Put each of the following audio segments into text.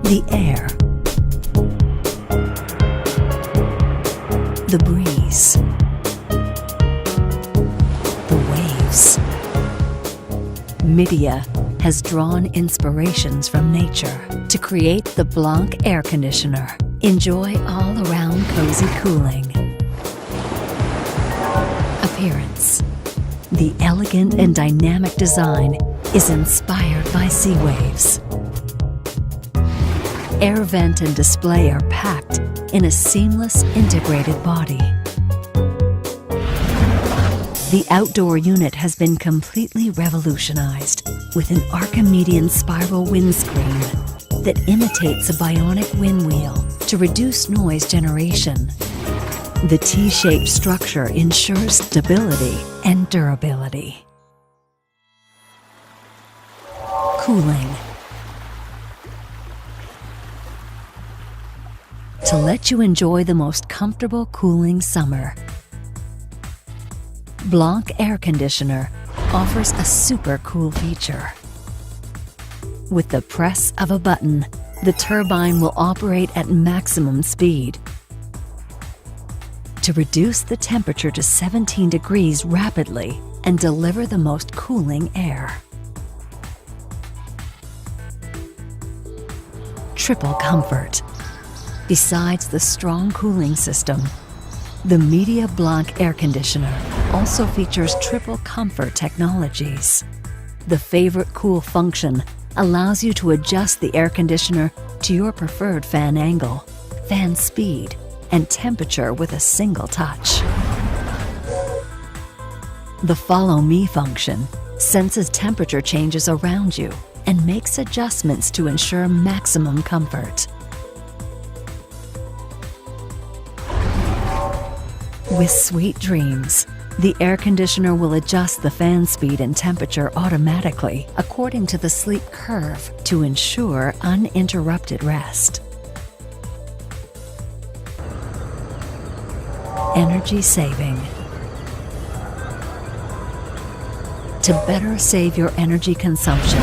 the air, the breeze, the waves. Midea has drawn inspirations from nature to create the Blanc air conditioner. Enjoy all-around cozy cooling. Appearance. The elegant and dynamic design is inspired by sea waves. Air vent and display are packed in a seamless, integrated body. The outdoor unit has been completely revolutionized with an Archimedean spiral windscreen that imitates a bionic wind wheel to reduce noise generation. The T-shaped structure ensures stability and durability. Cooling. To let you enjoy the most comfortable cooling summer, Blanc air conditioner offers a super cool feature. With the press of a button, the turbine will operate at maximum speed to reduce the temperature to 17 degrees rapidly and deliver the most cooling air. Triple comfort. Besides the strong cooling system, the Midea Blanc air conditioner also features triple comfort technologies. The favorite cool function allows you to adjust the air conditioner to your preferred fan angle, fan speed, and temperature with a single touch. The Follow Me function senses temperature changes around you and makes adjustments to ensure maximum comfort. With sweet dreams, the air conditioner will adjust the fan speed and temperature automatically according to the sleep curve to ensure uninterrupted rest. Energy saving. To better save your energy consumption,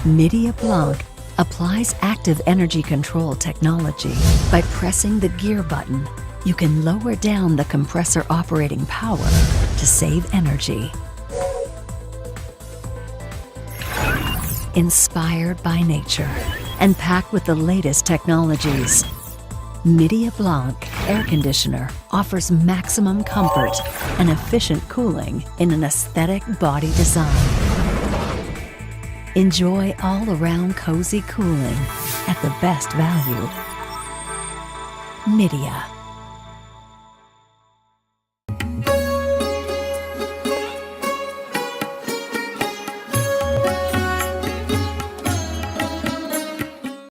Midea Blanc applies active energy control technology. By pressing the gear button, you can lower down the compressor operating power to save energy. Inspired by nature and packed with the latest technologies, Midea Blanc air conditioner offers maximum comfort and efficient cooling in an aesthetic body design. Enjoy all-around cozy cooling at the best value. Midea.